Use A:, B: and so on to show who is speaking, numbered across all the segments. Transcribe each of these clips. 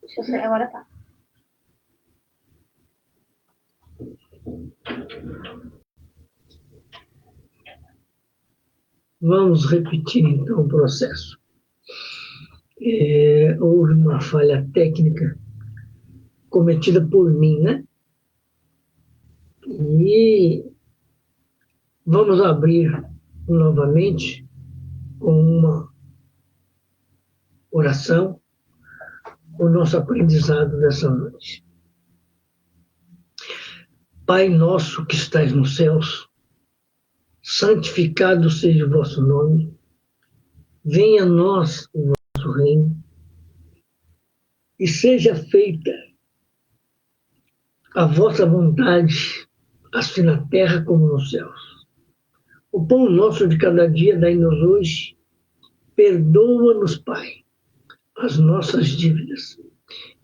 A: Deixa eu ver, agora tá.
B: Vamos repetir, então, o processo. Houve uma falha técnica cometida por mim, né? E vamos abrir novamente com uma oração o nosso aprendizado dessa noite. Pai nosso que estais nos céus, santificado seja o vosso nome, venha a nós o vosso reino, e seja feita a vossa vontade, assim na terra como nos céus. O pão nosso de cada dia dai-nos hoje, perdoa-nos, Pai, as nossas dívidas,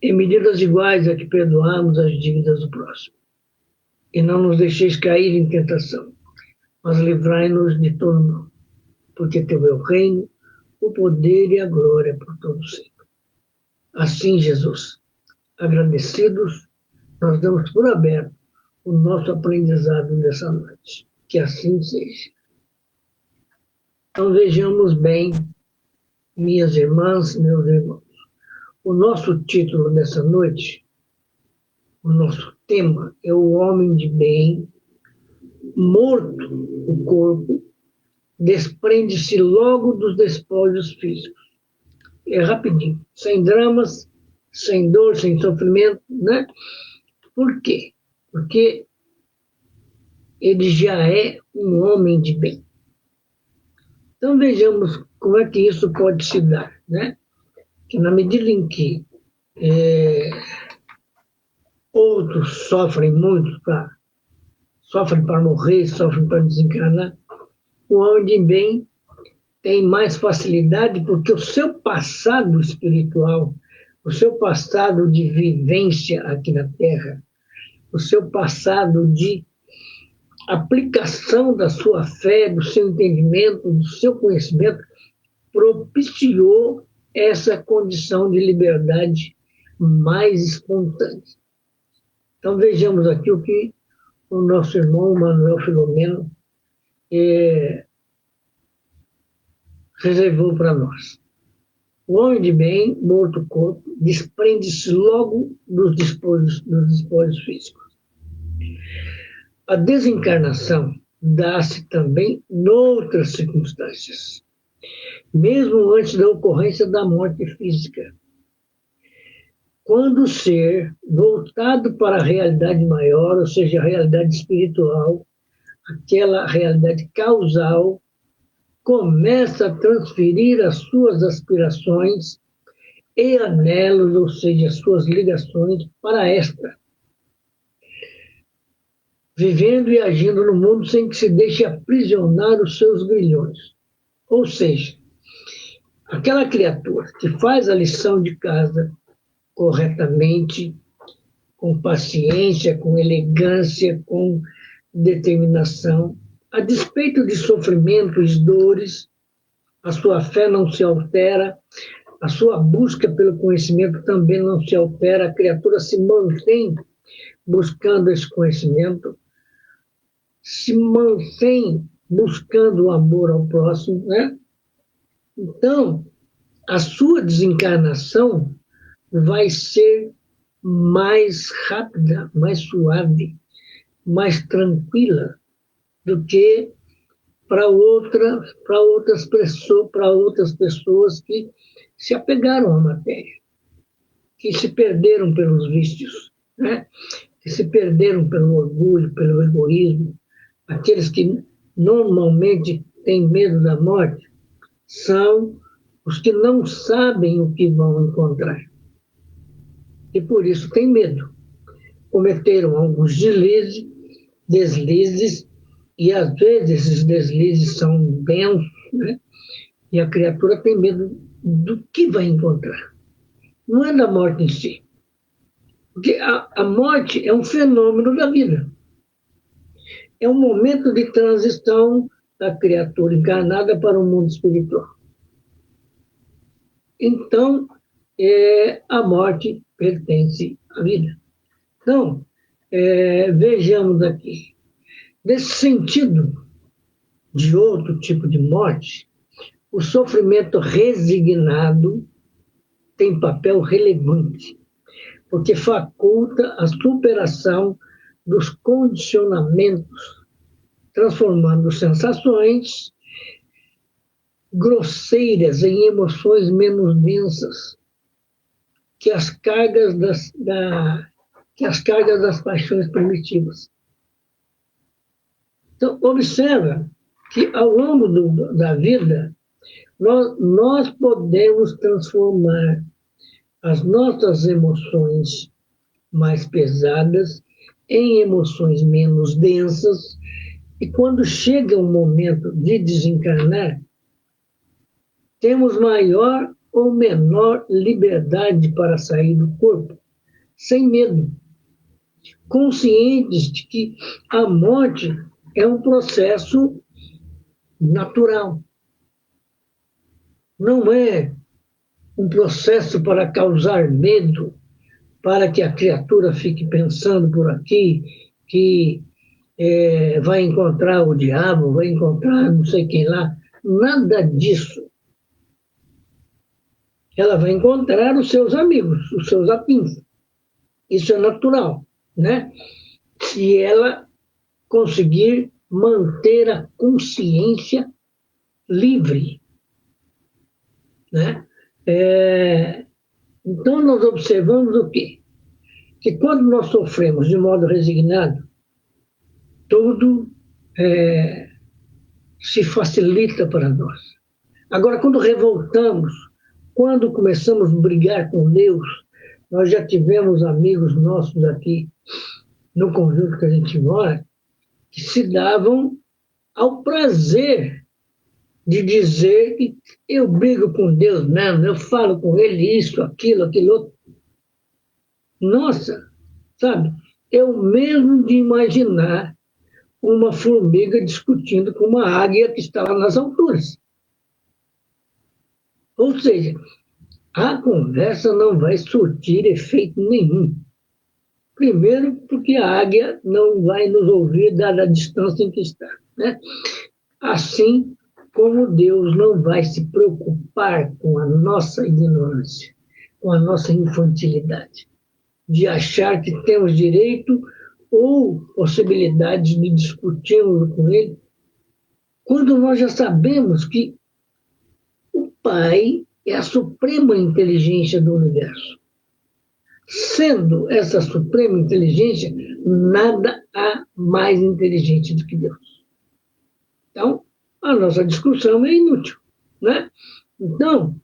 B: em medidas iguais a que perdoamos as dívidas do próximo. E não nos deixeis cair em tentação, mas livrai-nos de todo mal, porque teu é o reino, o poder e a glória por todo sempre. Assim, Jesus, agradecidos, nós damos por aberto o nosso aprendizado nessa noite. Que assim seja. Então vejamos bem, minhas irmãs, meus irmãos, o nosso título nessa noite, o nosso tema é o homem de bem, morto o corpo, desprende-se logo dos despojos físicos. É rapidinho, sem dramas, sem dor, sem sofrimento, né? Por quê? Porque ele já é um homem de bem. Então vejamos como é que isso pode se dar, né? Que na medida em que outros sofrem muito, sofrem para morrer, sofrem para desencarnar, o homem de bem tem mais facilidade porque o seu passado espiritual, o seu passado de vivência aqui na Terra, o seu passado de aplicação da sua fé, do seu entendimento, do seu conhecimento, propiciou essa condição de liberdade mais espontânea. Então vejamos aqui o que o nosso irmão Manuel Filomeno reservou para nós. O homem de bem, morto o corpo, desprende-se logo dos despojos físicos. A desencarnação dá-se também noutras circunstâncias, mesmo antes da ocorrência da morte física. Quando o ser, voltado para a realidade maior, ou seja, a realidade espiritual, aquela realidade causal, começa a transferir as suas aspirações e anelos, ou seja, as suas ligações, para esta, vivendo e agindo no mundo sem que se deixe aprisionar os seus grilhões. Ou seja, aquela criatura que faz a lição de casa corretamente, com paciência, com elegância, com determinação, a despeito de sofrimentos, dores, a sua fé não se altera, a sua busca pelo conhecimento também não se altera, a criatura se mantém buscando esse conhecimento, se mantém buscando o amor ao próximo, né? Então, a sua desencarnação vai ser mais rápida, mais suave, mais tranquila do que para outras pessoas que se apegaram à matéria, que se perderam pelos vícios, né? Que se perderam pelo orgulho, pelo egoísmo. Aqueles que normalmente têm medo da morte são os que não sabem o que vão encontrar. E por isso têm medo. Cometeram alguns deslizes, e às vezes esses deslizes são densos, né? E a criatura tem medo do que vai encontrar. Não é da morte em si. Porque a morte é um fenômeno da vida. É um momento de transição da criatura encarnada para o mundo espiritual. Então, a morte pertence à vida. Então, vejamos aqui. Nesse sentido de outro tipo de morte, o sofrimento resignado tem papel relevante, porque faculta a superação dos condicionamentos, transformando sensações grosseiras em emoções menos densas que as cargas das paixões primitivas. Então, observa que ao longo da vida, nós podemos transformar as nossas emoções mais pesadas em emoções menos densas, e quando chega o momento de desencarnar, temos maior ou menor liberdade para sair do corpo, sem medo, conscientes de que a morte é um processo natural. Não é um processo para causar medo, para que a criatura fique pensando por aqui que vai encontrar o diabo, vai encontrar não sei quem lá. Nada disso. Ela vai encontrar os seus amigos, os seus afins. Isso é natural, né? Se ela conseguir manter a consciência livre, né? Então, nós observamos o quê? Que quando nós sofremos de modo resignado, tudo se facilita para nós. Agora, quando revoltamos, quando começamos a brigar com Deus, nós já tivemos amigos nossos aqui no conjunto que a gente mora, que se davam ao prazer de dizer que eu brigo com Deus mesmo, eu falo com ele isso, aquilo outro. Nossa, sabe, eu mesmo de imaginar uma formiga discutindo com uma águia que está lá nas alturas. Ou seja, a conversa não vai surtir efeito nenhum. Primeiro, porque a águia não vai nos ouvir dada a distância em que está, né? Assim como Deus não vai se preocupar com a nossa ignorância, com a nossa infantilidade, de achar que temos direito ou possibilidade de discutirmos com Ele, quando nós já sabemos que o Pai é a suprema inteligência do universo. Sendo essa suprema inteligência, nada há mais inteligente do que Deus. Então, a nossa discussão é inútil, né? Então,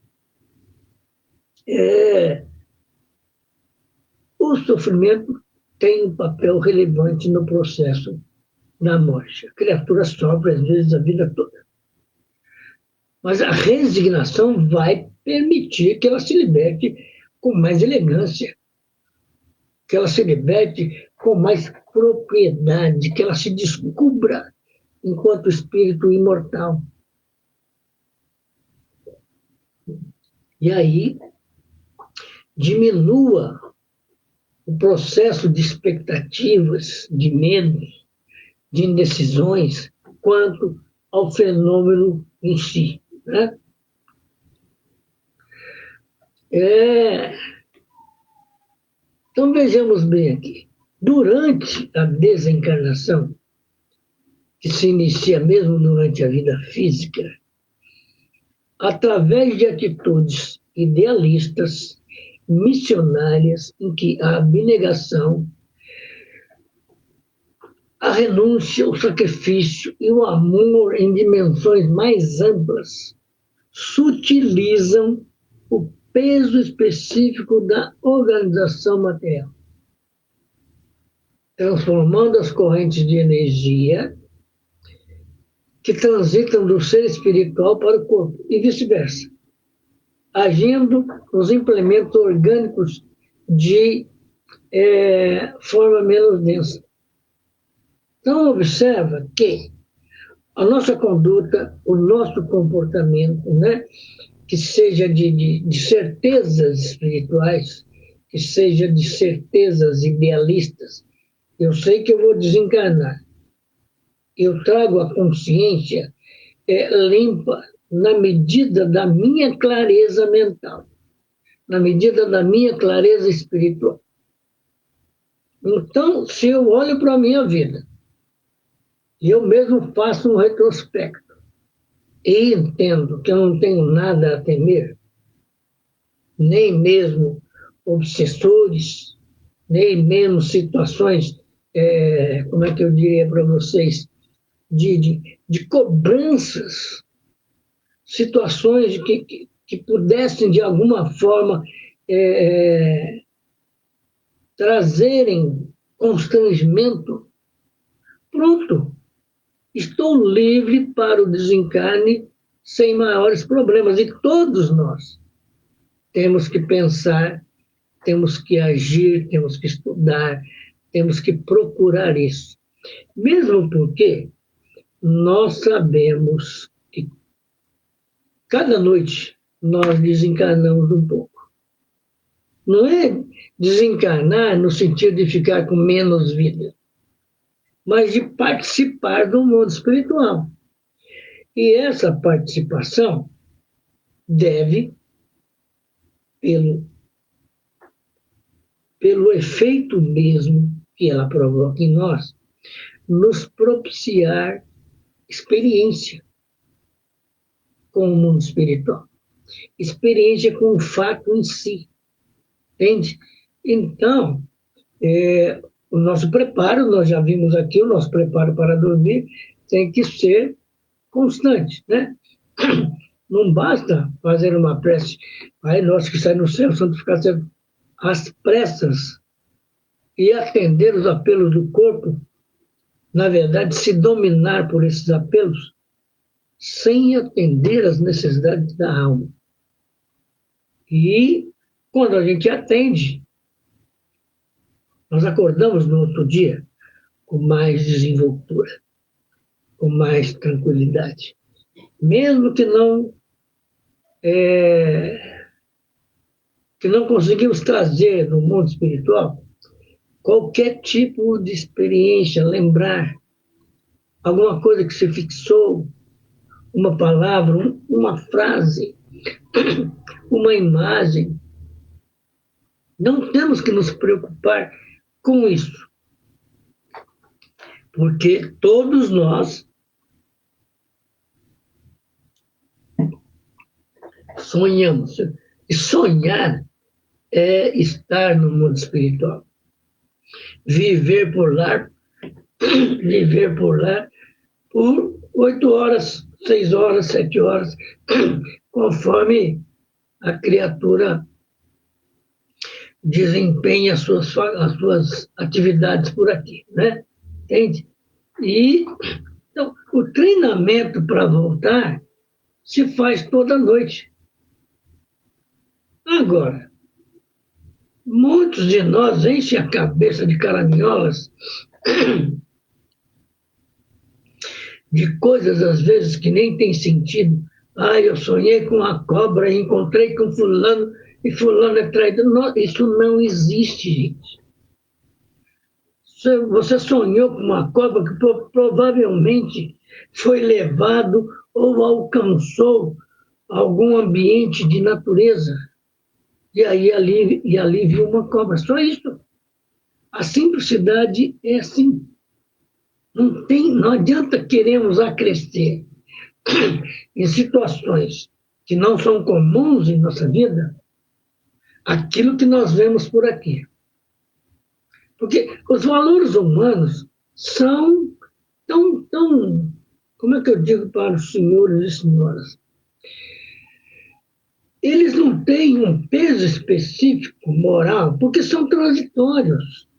B: o sofrimento tem um papel relevante no processo da morte. A criatura sofre, às vezes, a vida toda. Mas a resignação vai permitir que ela se liberte com mais elegância, que ela se liberte com mais propriedade, que ela se descubra enquanto espírito imortal. E aí diminua o processo de expectativas, de medos, de indecisões quanto ao fenômeno em si, né? Então vejamos bem aqui. Durante a desencarnação, que se inicia mesmo durante a vida física, através de atitudes idealistas, missionárias, em que a abnegação, a renúncia, o sacrifício e o amor em dimensões mais amplas sutilizam o peso específico da organização material, transformando as correntes de energia que transitam do ser espiritual para o corpo e vice-versa, agindo nos implementos orgânicos de forma menos densa. Então, observa que a nossa conduta, o nosso comportamento, né, que seja de certezas espirituais, que seja de certezas idealistas. Eu sei que eu vou desencarnar. Eu trago a consciência limpa na medida da minha clareza mental, na medida da minha clareza espiritual. Então, se eu olho para a minha vida, e eu mesmo faço um retrospecto, e entendo que eu não tenho nada a temer, nem mesmo obsessores, nem mesmo situações, como é que eu diria para vocês, de cobranças, situações que pudessem, de alguma forma, trazerem constrangimento. Pronto, estou livre para o desencarne sem maiores problemas. E todos nós temos que pensar, temos que agir, temos que estudar, temos que procurar isso. Mesmo porque nós sabemos que cada noite nós desencarnamos um pouco. Não é desencarnar no sentido de ficar com menos vida, mas de participar do mundo espiritual. E essa participação deve, pelo efeito mesmo que ela provoca em nós, nos propiciar experiência com o mundo espiritual, experiência com o fato em si, entende? Então, o nosso preparo, nós já vimos aqui, o nosso preparo para dormir tem que ser constante, né? Não basta fazer uma prece, Pai nosso que sai no céu, santificado às pressas e atender os apelos do corpo, na verdade, se dominar por esses apelos, sem atender às necessidades da alma. E quando a gente atende, nós acordamos no outro dia com mais desenvoltura, com mais tranquilidade. Mesmo que não conseguimos trazer no mundo espiritual qualquer tipo de experiência, lembrar alguma coisa que se fixou, uma palavra, uma frase, uma imagem. Não temos que nos preocupar com isso, porque todos nós sonhamos. E sonhar é estar no mundo espiritual. Viver por lá por 8 horas, 6 horas, 7 horas, conforme a criatura desempenha as suas atividades por aqui, né? Entende? E então, o treinamento para voltar se faz toda noite. Agora, muitos de nós enchem a cabeça de caraminholas de coisas, às vezes, que nem tem sentido. Eu sonhei com a cobra e encontrei com fulano, e fulano é traidor. Não, isso não existe, gente. Você sonhou com uma cobra que provavelmente foi levado ou alcançou algum ambiente de natureza. E aí ali viu uma cobra. Só isso. A simplicidade é assim. Não adianta queremos acrescer em situações que não são comuns em nossa vida aquilo que nós vemos por aqui. Porque os valores humanos são tão, como é que eu digo para os senhores e senhoras? Eles não têm um peso específico moral, porque são transitórios.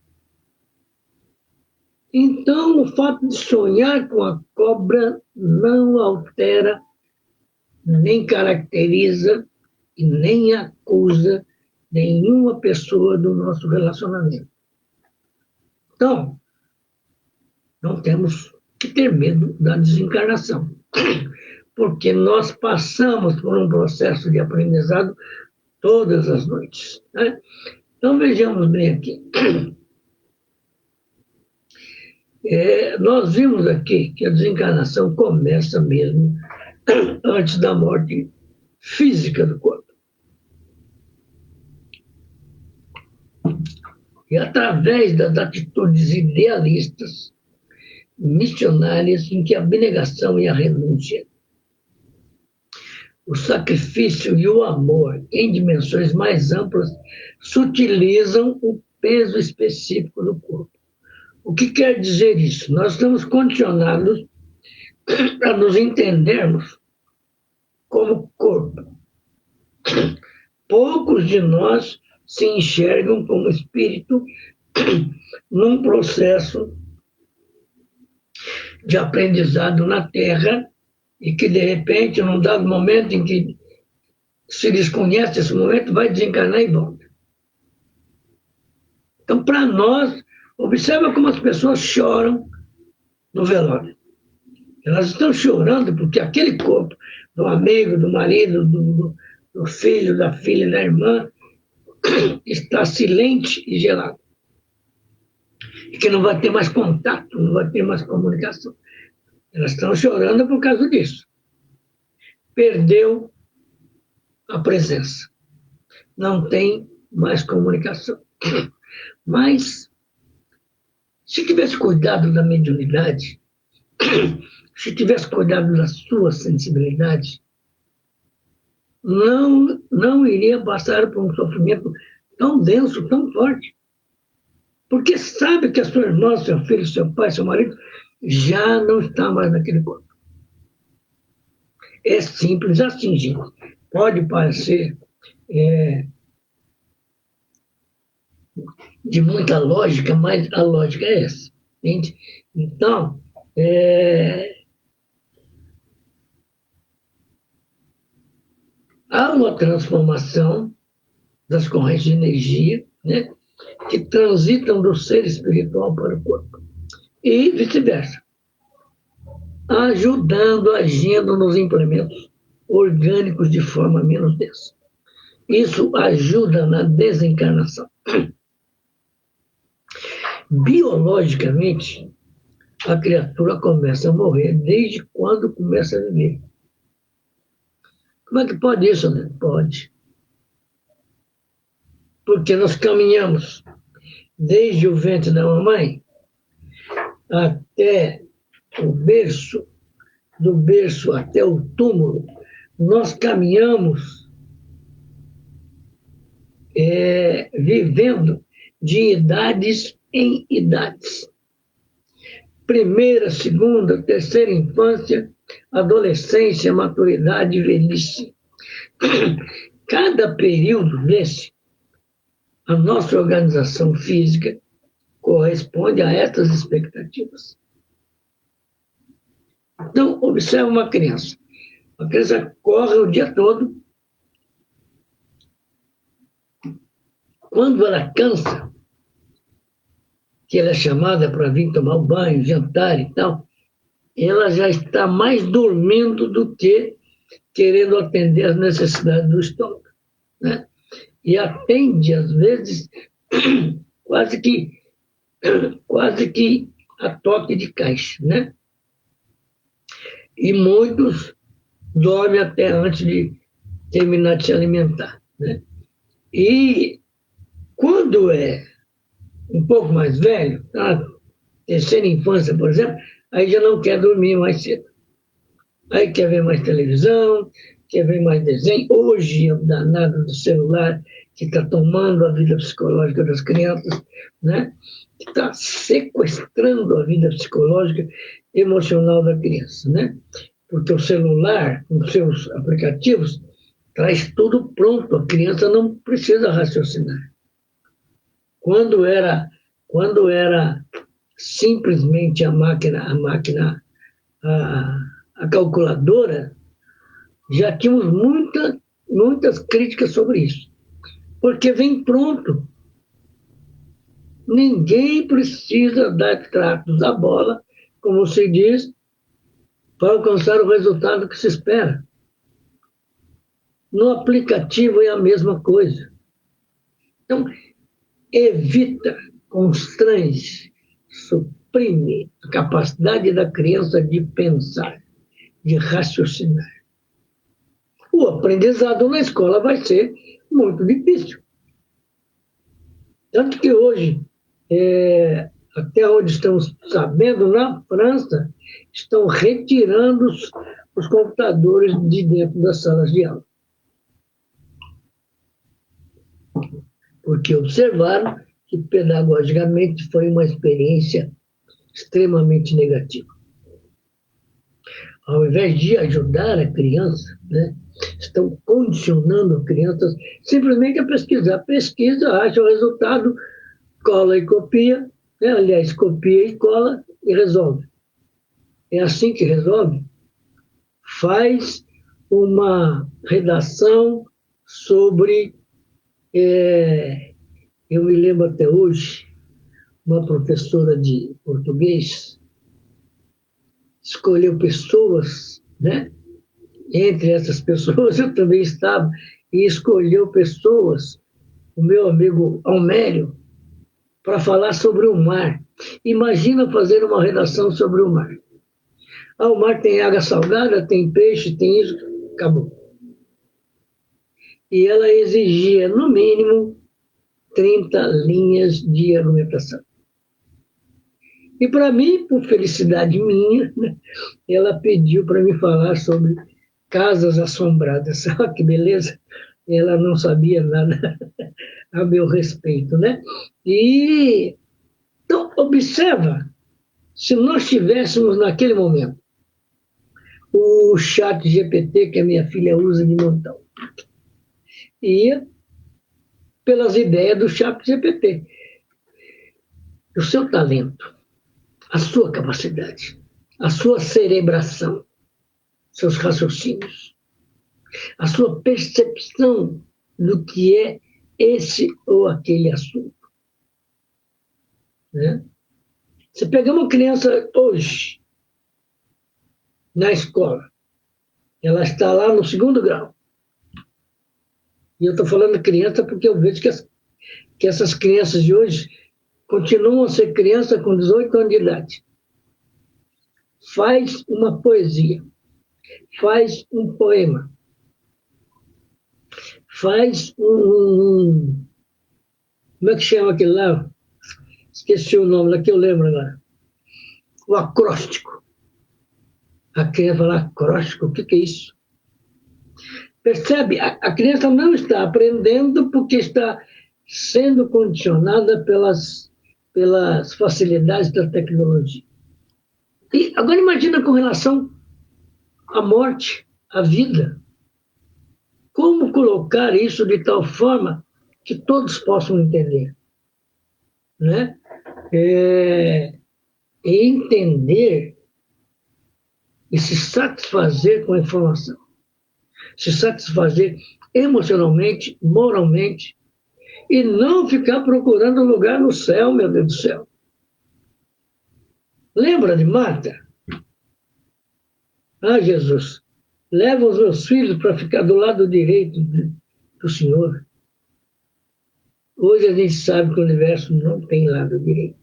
B: Então, o fato de sonhar com a cobra não altera, nem caracteriza e nem acusa nenhuma pessoa do nosso relacionamento. Então, não temos que ter medo da desencarnação. porque nós passamos por um processo de aprendizado todas as noites, né? Então, vejamos bem aqui. Nós vimos aqui que a desencarnação começa mesmo antes da morte física do corpo. E através das atitudes idealistas, missionárias, em que a abnegação e a renúncia, o sacrifício e o amor em dimensões mais amplas sutilizam o peso específico do corpo. O que quer dizer isso? Nós estamos condicionados a nos entendermos como corpo. Poucos de nós se enxergam como espírito num processo de aprendizado na Terra e que, de repente, num dado momento em que se desconhece esse momento, vai desencarnar e volta. Então, para nós, observa como as pessoas choram no velório. Elas estão chorando porque aquele corpo do amigo, do marido, do filho, da filha, da irmã, está silente e gelado. E que não vai ter mais contato, não vai ter mais comunicação. Elas estão chorando por causa disso. Perdeu a presença. Não tem mais comunicação. Mas, se tivesse cuidado da mediunidade, se tivesse cuidado da sua sensibilidade, não iria passar por um sofrimento tão denso, tão forte. Porque sabe que a sua irmã, seu filho, seu pai, seu marido, já não está mais naquele corpo. É simples assim, gente. Pode parecer de muita lógica, mas a lógica é essa. Entende? Então, há uma transformação das correntes de energia, né, que transitam do ser espiritual para o corpo. E vice-versa. Ajudando, agindo nos implementos orgânicos de forma menos densa. Isso ajuda na desencarnação. Biologicamente, a criatura começa a morrer desde quando começa a viver. Como é que pode isso, né? Pode. Porque nós caminhamos desde o ventre da mamãe até o berço, do berço até o túmulo, nós caminhamos vivendo de idades em idades. Primeira, segunda, terceira infância, adolescência, maturidade e velhice. Cada período desse, a nossa organização física corresponde a essas expectativas. Então, observa uma criança. A criança corre o dia todo. Quando ela cansa, que ela é chamada para vir tomar um banho, jantar e tal, ela já está mais dormindo do que querendo atender às necessidades do estômago, né? E atende, às vezes, quase que a toque de caixa, né? E muitos dormem até antes de terminar de se alimentar, né? E quando é um pouco mais velho, na terceira infância, por exemplo, aí já não quer dormir mais cedo. Aí quer ver mais televisão, quer ver mais desenho. Hoje é o danado do celular que está tomando a vida psicológica das crianças, né? Que está sequestrando a vida psicológica e emocional da criança, né? Porque o celular, com seus aplicativos, traz tudo pronto. A criança não precisa raciocinar. Quando era simplesmente a calculadora, já tínhamos muitas críticas sobre isso. Porque vem pronto. Ninguém precisa dar tratos à bola, como se diz, para alcançar o resultado que se espera. No aplicativo é a mesma coisa. Então, evita, constrange, suprime a capacidade da criança de pensar, de raciocinar. O aprendizado na escola vai ser muito difícil. Tanto que hoje, até onde estamos sabendo, na França, estão retirando os computadores de dentro das salas de aula. Porque observaram que, pedagogicamente, foi uma experiência extremamente negativa. Ao invés de ajudar a criança, né, estão condicionando a criança simplesmente a pesquisar. Pesquisa, acha o resultado, cola e copia, né? Aliás, copia e cola e resolve. É assim que resolve. Faz uma redação sobre... eu me lembro até hoje, uma professora de português escolheu pessoas, né? Entre essas pessoas eu também estava, e escolheu pessoas, o meu amigo Almério, para falar sobre o mar. Imagina fazer uma redação sobre o mar. O mar tem água salgada, tem peixe, tem isso, acabou. E ela exigia, no mínimo, 30 linhas de argumentação. E para mim, por felicidade minha, né, ela pediu para me falar sobre casas assombradas. Olha que beleza! Ela não sabia nada a meu respeito, né? E então observa, se nós tivéssemos naquele momento o chat GPT que a minha filha usa de montão, e pelas ideias do chat GPT, o seu talento, a sua capacidade, a sua cerebração, seus raciocínios, a sua percepção do que é esse ou aquele assunto. Né? Se pegar uma criança hoje, na escola, ela está lá no 2º grau, e eu estou falando de criança porque eu vejo que essas crianças de hoje continuam a ser criança com 18 anos de idade. Faz uma poesia, faz um poema, faz como é que chama aquele lá? Esqueci o nome, lá que eu lembro agora. O acróstico. A criança fala, acróstico, o que é isso? Percebe? A criança não está aprendendo porque está sendo condicionada pelas facilidades da tecnologia. E agora imagina com relação à morte, à vida. Como colocar isso de tal forma que todos possam entender? Né? E entender e se satisfazer com a informação. Se satisfazer emocionalmente, moralmente, e não ficar procurando lugar no céu, meu Deus do céu. Lembra de Marta? Jesus, leva os meus filhos para ficar do lado direito do Senhor. Hoje a gente sabe que o universo não tem lado direito.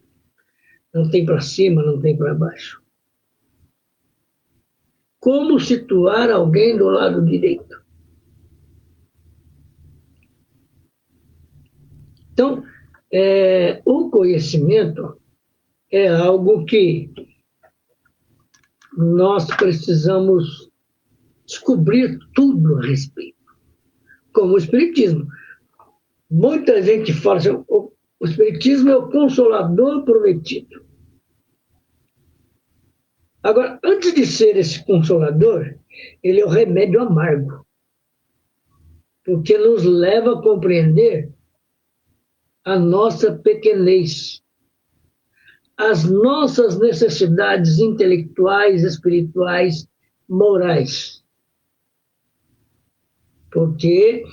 B: Não tem para cima, não tem para baixo. Como situar alguém do lado direito? Então, o conhecimento é algo que nós precisamos descobrir tudo a respeito. Como o Espiritismo. Muita gente fala assim, o Espiritismo é o consolador prometido. Agora, antes de ser esse consolador, ele é o remédio amargo, porque nos leva a compreender a nossa pequenez, as nossas necessidades intelectuais, espirituais, morais. Porque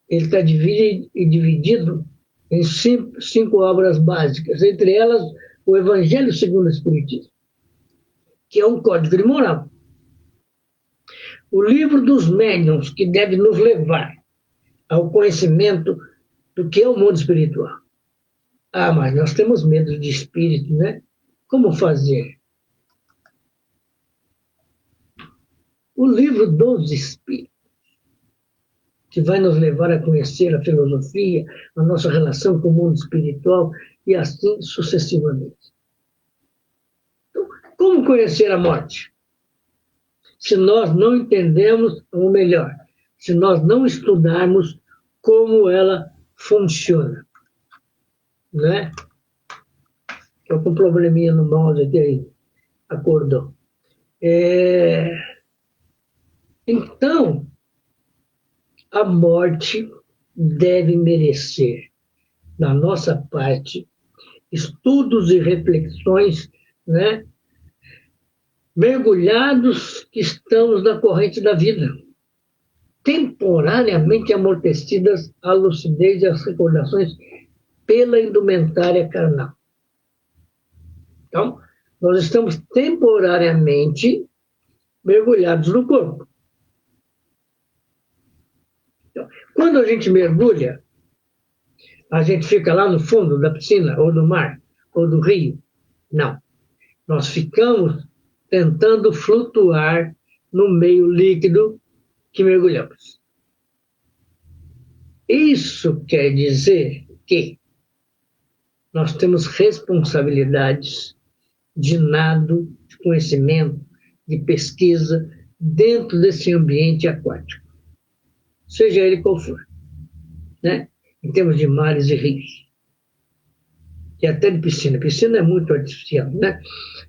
B: ele está dividido em cinco obras básicas, entre elas o Evangelho segundo o Espiritismo, que é um código de moral. O livro dos médiuns, que deve nos levar ao conhecimento do que é o mundo espiritual. Ah, mas nós temos medo de espírito, né? Como fazer? O livro dos espíritos, que vai nos levar a conhecer a filosofia, a nossa relação com o mundo espiritual e assim sucessivamente. Então, como conhecer a morte? Se nós não entendemos, ou melhor, se nós não estudarmos como ela funciona, né? Estou com um probleminha no mouse aqui, aí acordou. Então, a morte deve merecer, da nossa parte, estudos e reflexões, né? Mergulhados que estamos na corrente da vida, temporariamente amortecidas a lucidez e as recordações pela indumentária carnal. Então, nós estamos temporariamente mergulhados no corpo. Então, quando a gente mergulha, a gente fica lá no fundo da piscina, ou do mar, ou do rio. Não. Nós ficamos tentando flutuar no meio líquido que mergulhamos. Isso quer dizer que nós temos responsabilidades de nado, de conhecimento, de pesquisa dentro desse ambiente aquático, seja ele qual for, né? Em termos de mares e rios, e até de piscina. Piscina é muito artificial, né?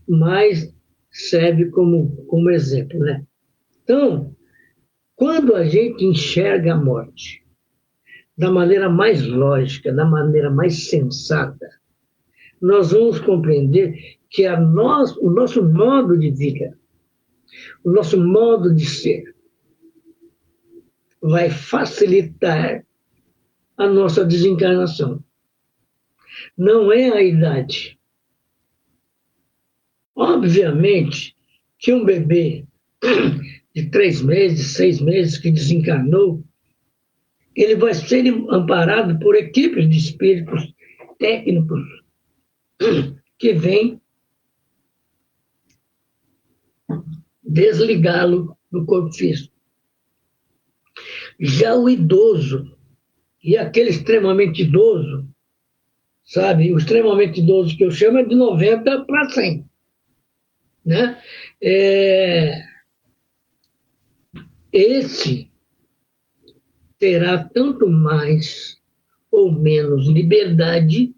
B: Mas serve como exemplo, né? Então, quando a gente enxerga a morte da maneira mais lógica, da maneira mais sensata, nós vamos compreender que o nosso modo de vida, o nosso modo de ser, vai facilitar a nossa desencarnação. Não é a idade. Obviamente que um bebê de 3 meses, 6 meses que desencarnou, ele vai ser amparado por equipes de espíritos técnicos que vêm desligá-lo do corpo físico. Já o idoso, e aquele extremamente idoso, sabe? O extremamente idoso que eu chamo é de 90 para 100. Né? Esse terá tanto mais ou menos liberdade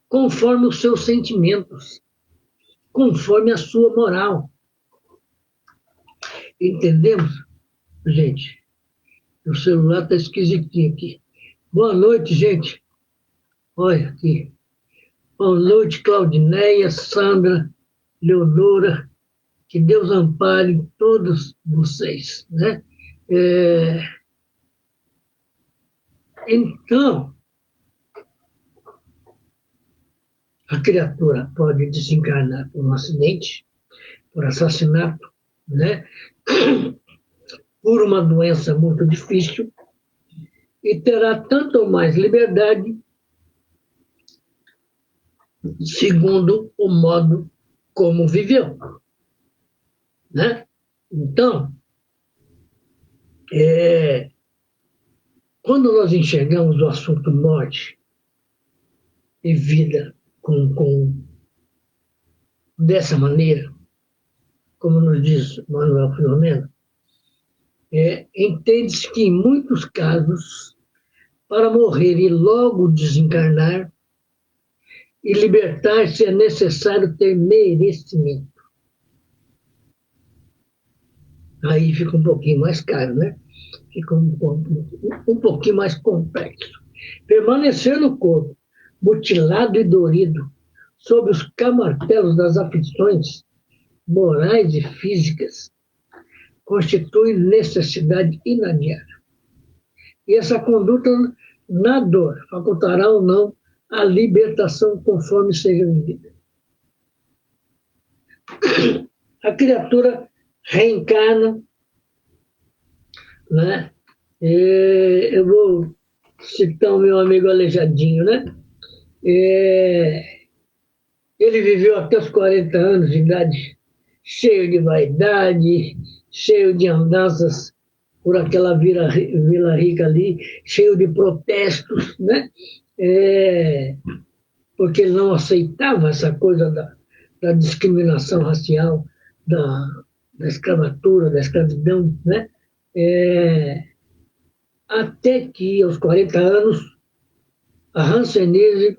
B: conforme os seus sentimentos, conforme a sua moral. Entendemos, gente? O celular está esquisitinho aqui. Boa noite, gente. Olha aqui. Boa noite, Claudineia, Sandra, Leonora. Que Deus ampare todos vocês, né? Então, a criatura pode desencarnar por um acidente, por assassinato, né? Por uma doença muito difícil, e terá tanto ou mais liberdade segundo o modo como viveu. Né? Então, quando nós enxergamos o assunto morte e vida dessa maneira, como nos diz Manuel Filomeno, entende-se que, em muitos casos, para morrer e logo desencarnar e libertar-se é necessário ter merecimento. Aí fica um pouquinho mais caro, né? Fica um pouquinho mais complexo. Permanecer no corpo, mutilado e dorido, sob os camartelos das aflições morais e físicas, constitui necessidade inadiável. E essa conduta na dor facultará ou não a libertação conforme seja vivida. A criatura reencarna né? Eu vou citar o meu amigo Aleijadinho, né? Ele viveu até os 40 anos de idade, cheio de vaidade, cheio de andanças por aquela Vila Rica ali, cheio de protestos, né? Porque ele não aceitava essa coisa da discriminação racial, da escravatura, da escravidão, né? Até que, aos 40 anos, a Hanseníase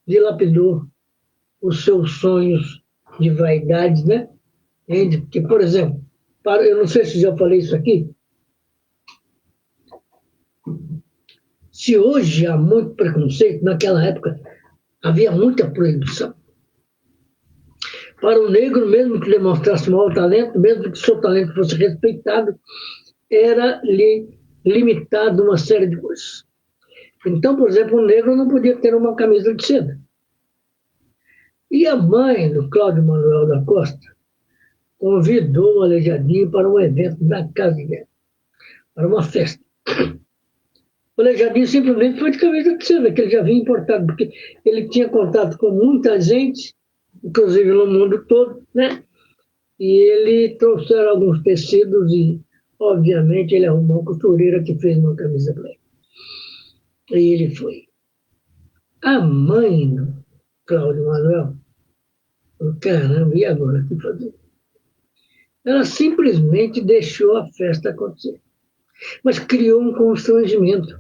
B: dilapidou os seus sonhos de vaidade, né? Que, por exemplo, eu não sei se já falei isso aqui, se hoje há muito preconceito, naquela época havia muita proibição. Para o negro, mesmo que demonstrasse maior talento, mesmo que seu talento fosse respeitado, era-lhe limitado uma série de coisas. Então, por exemplo, o negro não podia ter uma camisa de seda. E a mãe do Cláudio Manuel da Costa convidou o Aleijadinho para um evento na casa dela, para uma festa. O Aleijadinho simplesmente foi de camisa de seda, que ele já vinha importado, porque ele tinha contato com muita gente, inclusive no mundo todo, né? E ele trouxeram alguns tecidos e, obviamente, ele arrumou uma costureira que fez uma camisa para ele. E ele foi. A mãe do Cláudio Manuel falou, caramba, e agora o que fazer? Ela simplesmente deixou a festa acontecer. Mas criou um constrangimento,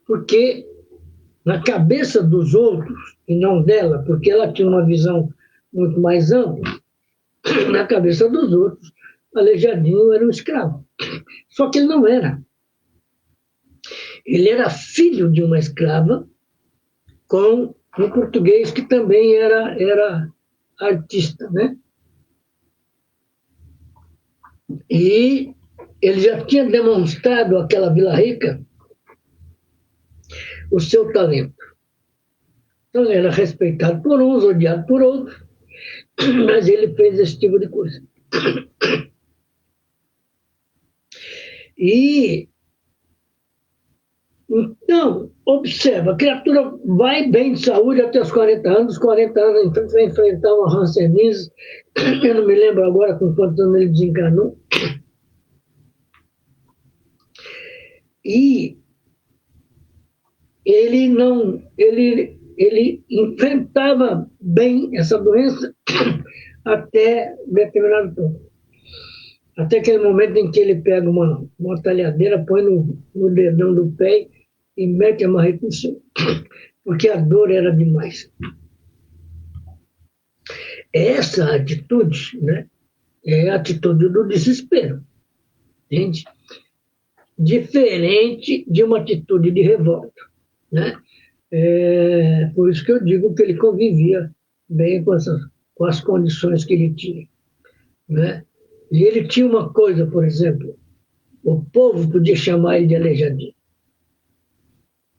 B: porque na cabeça dos outros, e não dela, porque ela tinha uma visão muito mais ampla, na cabeça dos outros, Aleijadinho era um escravo. Só que ele não era. Ele era filho de uma escrava com um português que também era artista, né? E ele já tinha demonstrado àquela Vila Rica o seu talento. Então ele era respeitado por uns, odiado por outros, mas ele fez esse tipo de coisa. E então, observa, a criatura vai bem de saúde até os 40 anos, 40 anos, então vai enfrentar uma Hanseníase, eu não me lembro agora com quantos anos ele desencarnou. E ele enfrentava bem essa doença até determinado ponto. Até aquele momento em que ele pega uma talhadeira, põe no dedão do pé e mete a marreta em cima, porque a dor era demais. Essa atitude, né, é a atitude do desespero, entende? Diferente de uma atitude de revolta, né? Por isso que eu digo que ele convivia bem com as condições que ele tinha, né? E ele tinha uma coisa, por exemplo, o povo podia chamar ele de Aleijadinho,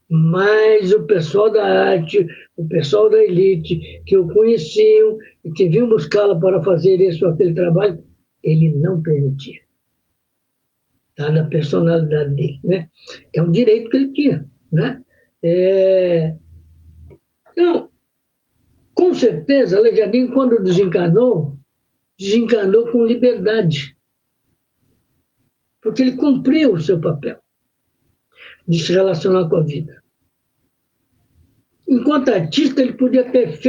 B: mas o pessoal da arte, o pessoal da elite, que o conheciam e que vinham buscá-lo para fazer esse ou aquele trabalho, ele não permitia. Está na personalidade dele, né? É um direito que ele tinha, né? Então, com certeza, Aleijadinho, quando desencarnou com liberdade, porque ele cumpriu o seu papel de se relacionar com a vida. Enquanto artista, ele podia ter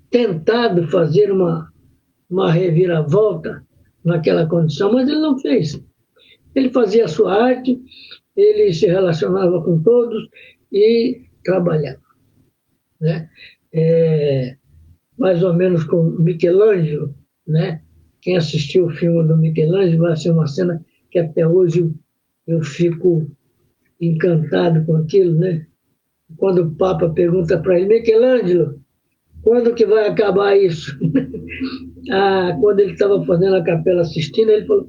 B: tentado fazer uma reviravolta naquela condição, mas ele não fez. Ele fazia a sua arte, ele se relacionava com todos e trabalhava, né? Mais ou menos com Michelangelo, né? Quem assistiu o filme do Michelangelo vai ser uma cena que até hoje eu fico encantado com aquilo, né? Quando o Papa pergunta para ele, Michelangelo, quando que vai acabar isso? Quando ele estava fazendo a Capela Sistina, ele falou,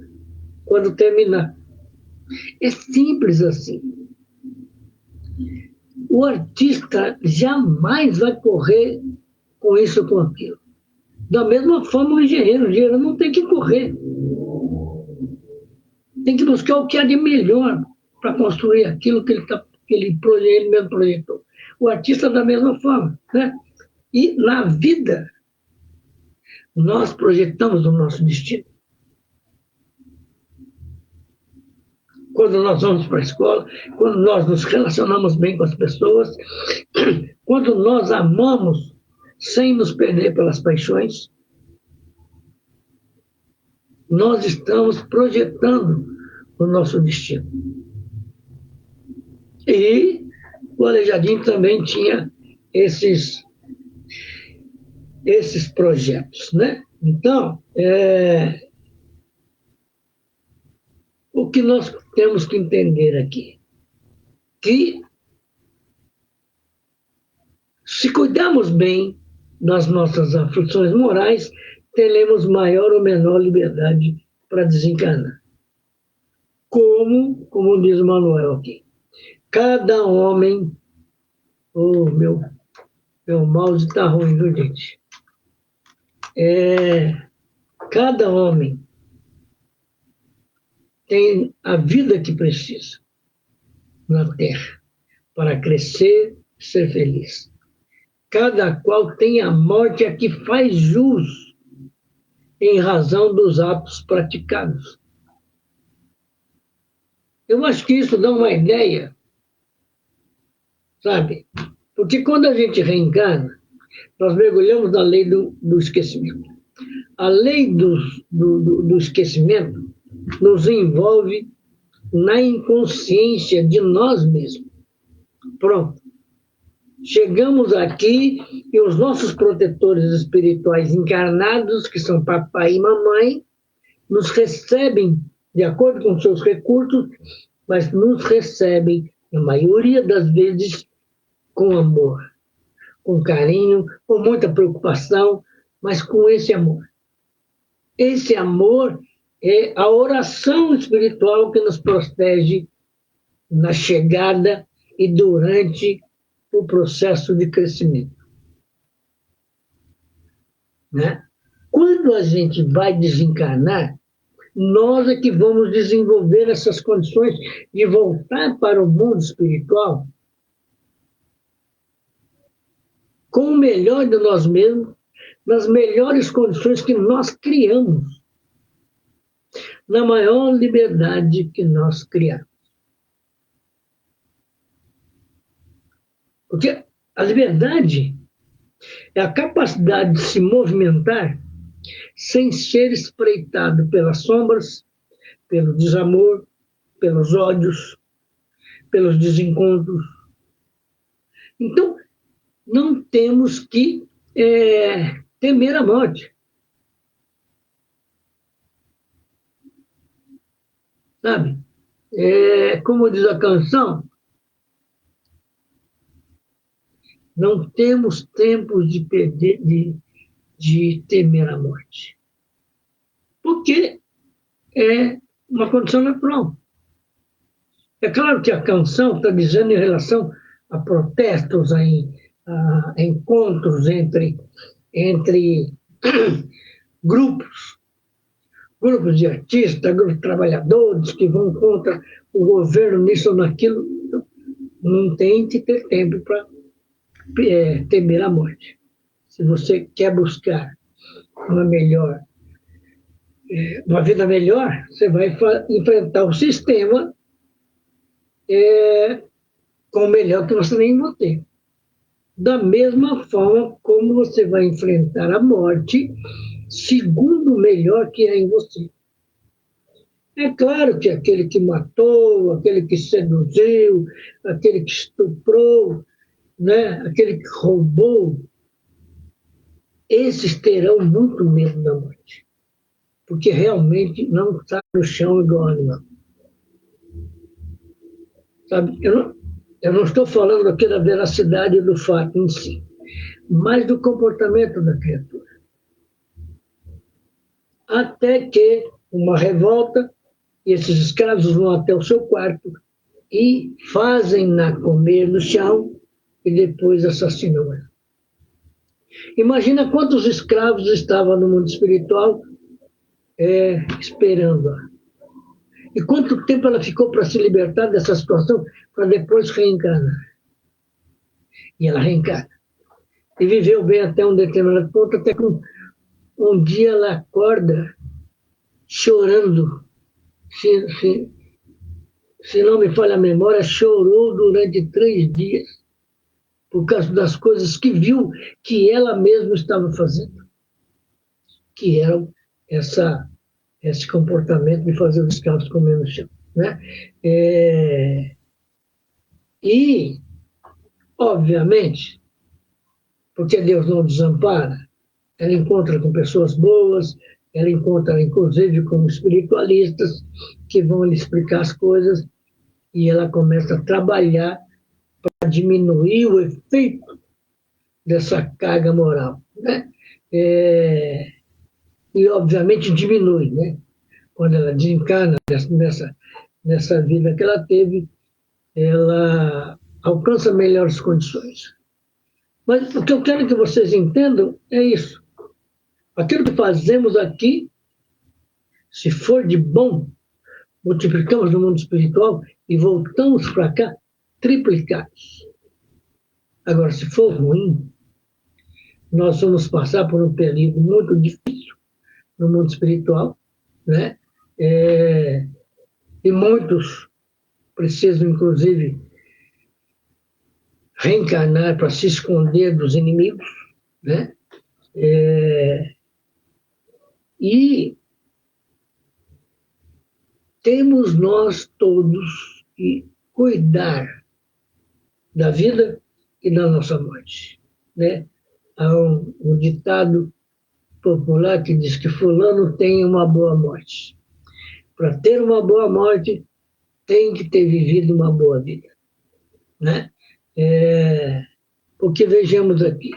B: quando terminar. É simples assim. O artista jamais vai correr com isso ou com aquilo. Da mesma forma o engenheiro não tem que correr. tem que buscar o que há de melhor para construir aquilo ele mesmo projetou. O artista da mesma forma, né? E na vida, nós projetamos o nosso destino. Quando nós vamos para a escola, quando nós nos relacionamos bem com as pessoas, quando nós amamos sem nos perder pelas paixões, nós estamos projetando o nosso destino. E o Aleijadinho também tinha esses projetos, né? Então, o que nós temos que entender aqui? Que se cuidarmos bem das nossas aflições morais, teremos maior ou menor liberdade para desencarnar. Como diz o Manuel aqui, cada homem... Oh, meu mouse está ruim, viu, gente? Cada homem tem a vida que precisa na Terra para crescer e ser feliz. Cada qual tem a morte a que faz jus em razão dos atos praticados. Eu acho que isso dá uma ideia, sabe? Porque quando a gente reencarna, nós mergulhamos na lei do esquecimento. A lei do esquecimento nos envolve na inconsciência de nós mesmos. Pronto. Chegamos aqui e os nossos protetores espirituais encarnados, que são papai e mamãe, nos recebem de acordo com seus recursos, mas nos recebem, na maioria das vezes, com amor, com carinho, com muita preocupação, mas com esse amor. Esse amor é a oração espiritual que nos protege na chegada e durante o processo de crescimento. Né? Quando a gente vai desencarnar, nós é que vamos desenvolver essas condições de voltar para o mundo espiritual com o melhor de nós mesmos, nas melhores condições que nós criamos, na maior liberdade que nós criamos. Porque a liberdade é a capacidade de se movimentar sem ser espreitado pelas sombras, pelo desamor, pelos ódios, pelos desencontros. Então, não temos que temer a morte. Sabe? Como diz a canção, não temos tempo de temer a morte. Porque é uma condição natural. É claro que a canção está dizendo em relação a protestos, a encontros entre grupos de artistas, grupos de trabalhadores que vão contra o governo nisso ou naquilo. Não tem que ter tempo para temer a morte. Se você quer buscar uma vida melhor, você vai enfrentar o sistema com o melhor que você nem vai ter. Da mesma forma como você vai enfrentar a morte, segundo o melhor que é em você. É claro que aquele que matou, aquele que seduziu, aquele que estuprou, né, aquele que roubou, esses terão muito medo da morte. Porque realmente não está no chão igual animal. Sabe? Eu não estou falando aqui da veracidade do fato em si, mas do comportamento da criatura. Até que uma revolta, e esses escravos vão até o seu quarto e fazem-na comer no chão e depois assassinam ela. Imagina quantos escravos estavam no mundo espiritual esperando-a. E quanto tempo ela ficou para se libertar dessa situação, para depois reencarnar? E ela reencarna. E viveu bem até um determinado ponto, até que um dia ela acorda chorando. Se não me falha a memória, chorou durante 3 dias, por causa das coisas que viu que ela mesma estava fazendo, que eram esse comportamento de fazer os escravos comer no chão. Né? E, obviamente, porque Deus não desampara, ela encontra com pessoas boas, ela encontra, inclusive, com espiritualistas que vão lhe explicar as coisas, e ela começa a trabalhar para diminuir o efeito dessa carga moral. Né? E, obviamente, diminui. Né? Quando ela desencarna nessa vida que ela teve, ela alcança melhores condições. Mas o que eu quero que vocês entendam é isso. Aquilo que fazemos aqui, se for de bom, multiplicamos no mundo espiritual e voltamos para cá triplicados. Agora, se for ruim, nós vamos passar por um período muito difícil no mundo espiritual, né? E muitos precisam, inclusive, reencarnar para se esconder dos inimigos, né? E temos nós todos que cuidar da vida e da nossa morte. Né? Há um ditado popular que diz que fulano tem uma boa morte. Para ter uma boa morte, tem que ter vivido uma boa vida. Né? Porque vejamos aqui,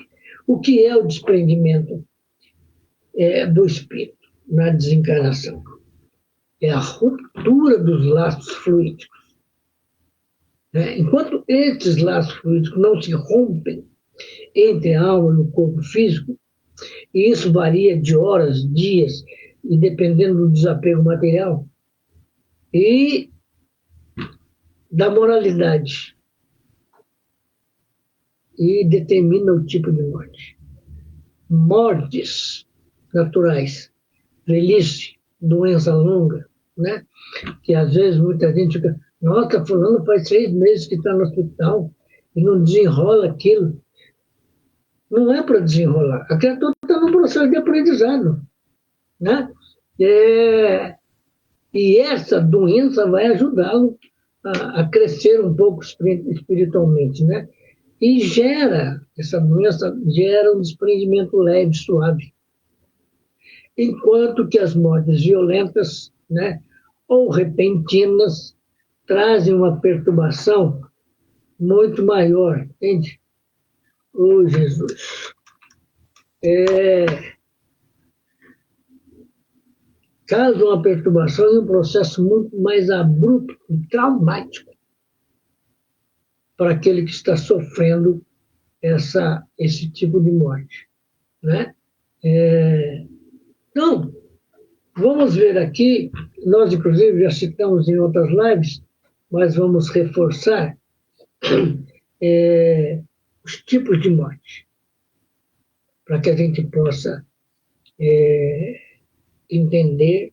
B: o que é o desprendimento do espírito na desencarnação? É a ruptura dos laços fluídicos. Né? Enquanto esses laços fluídicos não se rompem entre a alma e o corpo físico, e isso varia de horas, dias, e dependendo do desapego material, e da moralidade, e determina o tipo de morte. Mortes naturais, velhice, doença longa, né? Que às vezes muita gente fica, nossa, fulano faz 6 meses que está no hospital e não desenrola aquilo. Não é para desenrolar. A criatura está num processo de aprendizado. Né? E essa doença vai ajudá-lo a crescer um pouco espiritualmente. Né? E essa doença gera um desprendimento leve, suave. Enquanto que as mortes violentas, né, ou repentinas, trazem uma perturbação muito maior, entende? Oh, Jesus. Causa uma perturbação e um processo muito mais abrupto e traumático para aquele que está sofrendo esse tipo de morte. Né? Então, vamos ver aqui, nós inclusive já citamos em outras lives, mas vamos reforçar os tipos de morte, para que a gente possa entender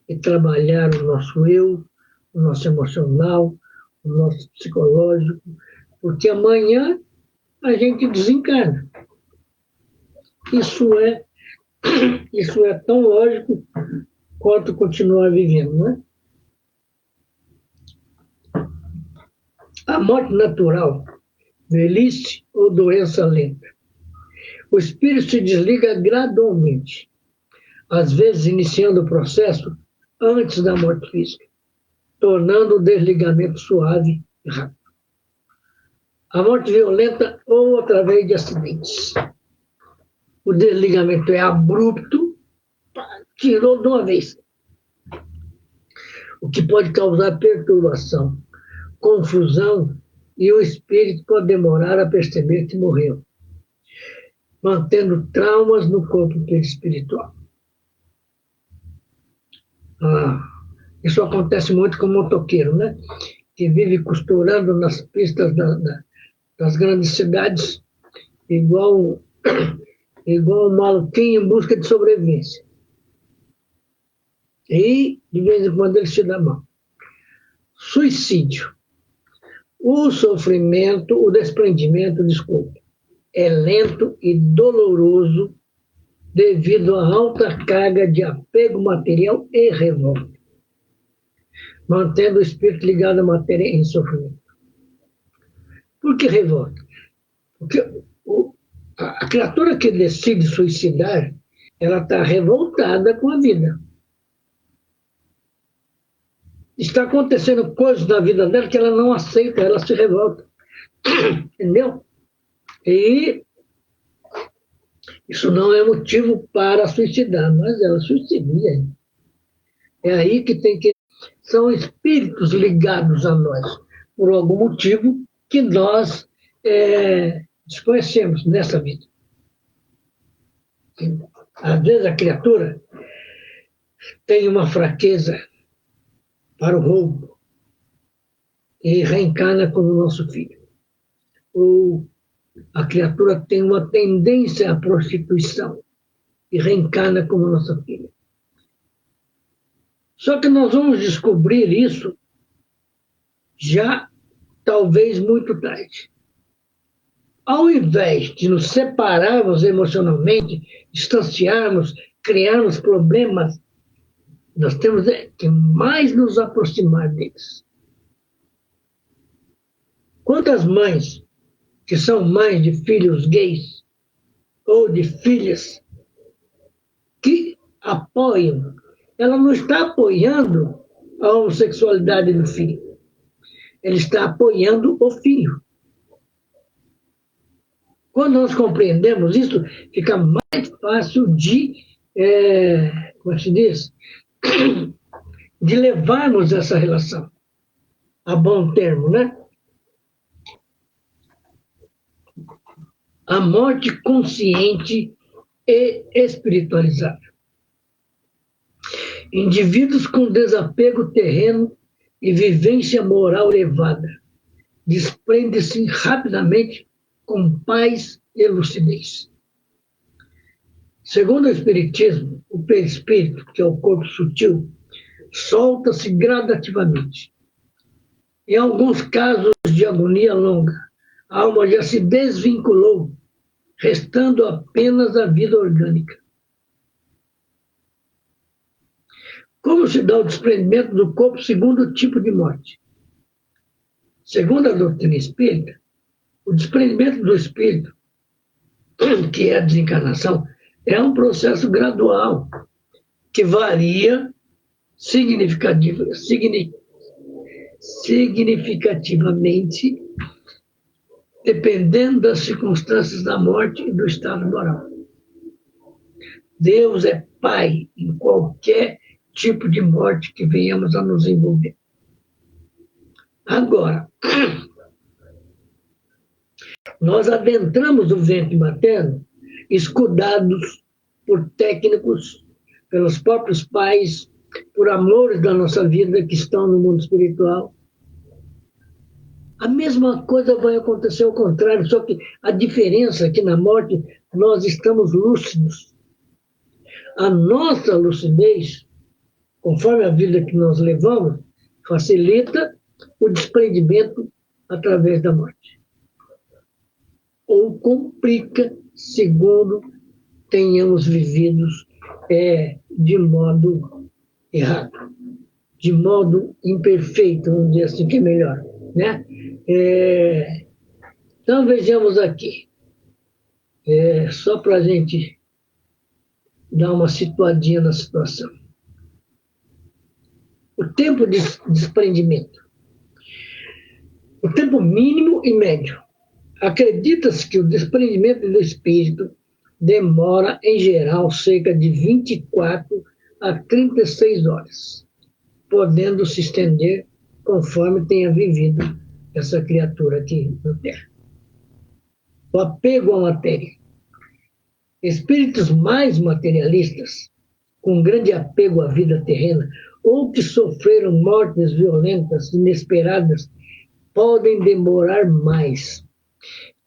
B: e trabalhar o nosso eu, o nosso emocional, o nosso psicológico, porque amanhã a gente desencarna. Isso é tão lógico quanto continuar vivendo, né? A morte natural, velhice ou doença lenta. O espírito se desliga gradualmente, às vezes iniciando o processo antes da morte física, tornando o desligamento suave e rápido. A morte violenta ou através de acidentes. O desligamento é abrupto, tirou de uma vez, o que pode causar perturbação, confusão, e o espírito pode demorar a perceber que morreu, mantendo traumas no corpo espiritual. Isso acontece muito com o motoqueiro, né? Que vive costurando nas pistas das grandes cidades, igual, igual um maluquinho em busca de sobrevivência. E, de vez em quando, ele se dá mal. Suicídio. O sofrimento, o desprendimento, desculpa, é lento e doloroso devido à alta carga de apego material e revolta, mantendo o espírito ligado à matéria em sofrimento. Por que revolta? Porque a criatura que decide suicidar, ela está revoltada com a vida. Está acontecendo coisas na vida dela que ela não aceita, ela se revolta. Entendeu? E isso não é motivo para suicidar, mas ela suicidia. É aí que tem que... São espíritos ligados a nós, por algum motivo que nós desconhecemos nessa vida. Às vezes a criatura tem uma fraqueza para o roubo e reencarna como nosso filho. Ou a criatura tem uma tendência à prostituição e reencarna como nossa filha. Só que nós vamos descobrir isso já talvez muito tarde. Ao invés de nos separarmos emocionalmente, distanciarmos, criarmos problemas, nós temos que mais nos aproximar deles. Quantas mães que são mães de filhos gays ou de filhas que apoiam, ela não está apoiando a homossexualidade do filho, ela está apoiando o filho. Quando nós compreendemos isso, fica mais fácil de, como se diz, de levarmos essa relação a bom termo, né? A morte consciente e espiritualizada. Indivíduos com desapego terreno e vivência moral elevada desprendem-se rapidamente com paz e lucidez. Segundo o Espiritismo, o perispírito, que é o corpo sutil, solta-se gradativamente. Em alguns casos de agonia longa, a alma já se desvinculou, restando apenas a vida orgânica. Como se dá o desprendimento do corpo segundo o tipo de morte? Segundo a doutrina espírita, o desprendimento do espírito, que é a desencarnação, é um processo gradual, que varia significativamente dependendo das circunstâncias da morte e do estado moral. Deus é Pai em qualquer tipo de morte que venhamos a nos envolver. Agora, nós adentramos o ventre materno escudados por técnicos, pelos próprios pais, por amores da nossa vida que estão no mundo espiritual. A mesma coisa vai acontecer ao contrário, só que a diferença é que na morte nós estamos lúcidos. A nossa lucidez, conforme a vida que nós levamos, facilita o desprendimento através da morte. Ou complica, segundo tenhamos vivido de modo errado, de modo imperfeito, vamos dizer assim, que é melhor, né? Então, vejamos aqui, só para a gente dar uma situadinha na situação. O tempo de desprendimento. O tempo mínimo e médio. Acredita-se que o desprendimento do espírito demora, em geral, cerca de 24 a 36 horas, podendo se estender conforme tenha vivido essa criatura aqui na Terra. O apego à matéria. Espíritos mais materialistas, com grande apego à vida terrena, ou que sofreram mortes violentas, inesperadas, podem demorar mais,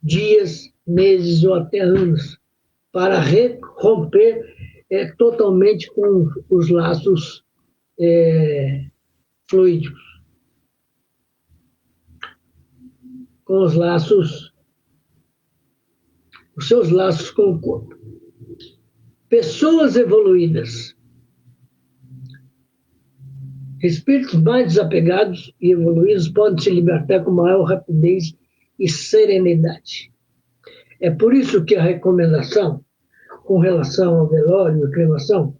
B: dias, meses ou até anos, para romper totalmente com os laços fluídicos, com os seus laços com o corpo. Pessoas evoluídas, espíritos mais desapegados e evoluídos podem se libertar com maior rapidez e serenidade. É por isso que a recomendação com relação ao velório e cremação,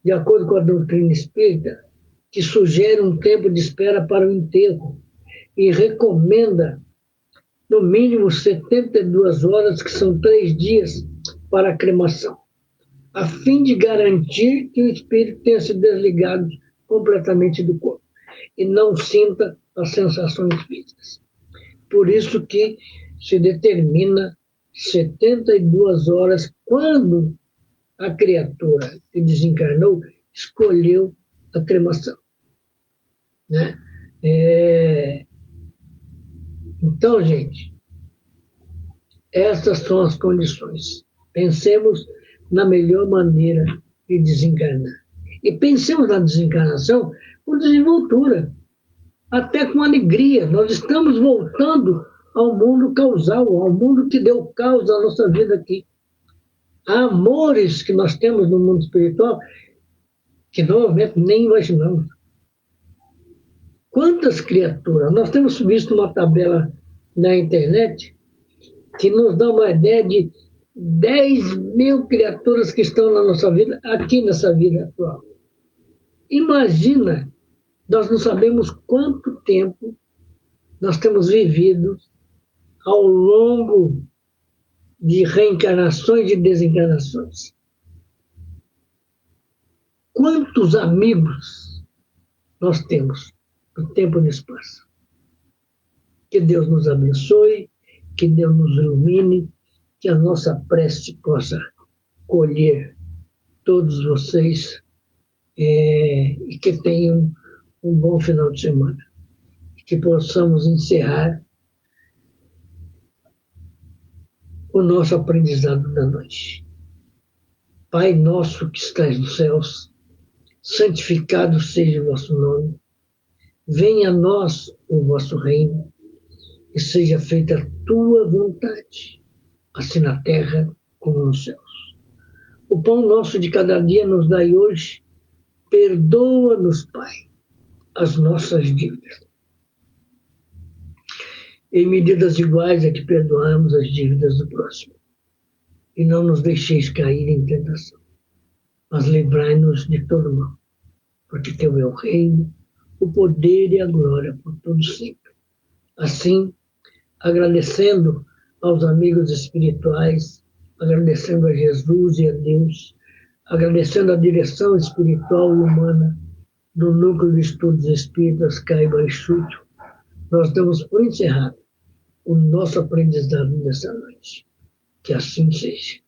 B: de acordo com a doutrina espírita, que sugere um tempo de espera para o enterro e recomenda, no mínimo, 72 horas, que são 3 dias, para a cremação, a fim de garantir que o espírito tenha se desligado completamente do corpo e não sinta as sensações físicas. Por isso que se determina 72 horas quando a criatura que desencarnou escolheu a cremação, né? Então, gente, essas são as condições. Pensemos na melhor maneira de desencarnar. E pensemos na desencarnação com desenvoltura, até com alegria. Nós estamos voltando ao mundo causal, ao mundo que deu causa à nossa vida aqui. Há amores que nós temos no mundo espiritual que normalmente nem imaginamos. Quantas criaturas? Nós temos visto uma tabela na internet que nos dá uma ideia de 10 mil criaturas que estão na nossa vida, aqui nessa vida atual. Imagina, nós não sabemos quanto tempo nós temos vivido ao longo de reencarnações e desencarnações. Quantos amigos nós temos no tempo e no espaço? Que Deus nos abençoe, que Deus nos ilumine, que a nossa prece possa colher todos vocês e que tenham um bom final de semana. Que possamos encerrar o nosso aprendizado da noite. Pai nosso que estás nos céus, santificado seja o vosso nome. Venha a nós o vosso reino e seja feita a tua vontade, assim na terra como nos céus. O pão nosso de cada dia nos dai hoje. Perdoa-nos, Pai, as nossas dívidas, em medidas iguais a que perdoamos as dívidas do próximo. E não nos deixeis cair em tentação, mas livrai-nos de todo mal, porque teu é o reino, o poder e a glória por todos sempre. Assim, agradecendo aos amigos espirituais, agradecendo a Jesus e a Deus, agradecendo a direção espiritual e humana do Núcleo de Estudos Espíritas Caiba e Chútil, nós damos por encerrado o nosso aprendizado nessa noite. Que assim seja.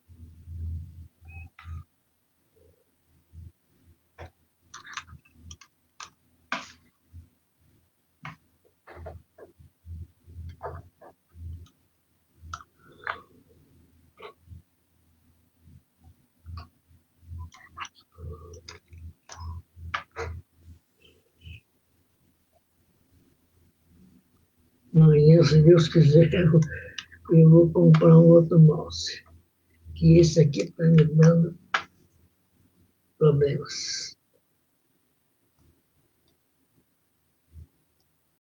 B: Amanhã, se Deus quiser, eu vou comprar um outro mouse, que esse aqui está me dando problemas.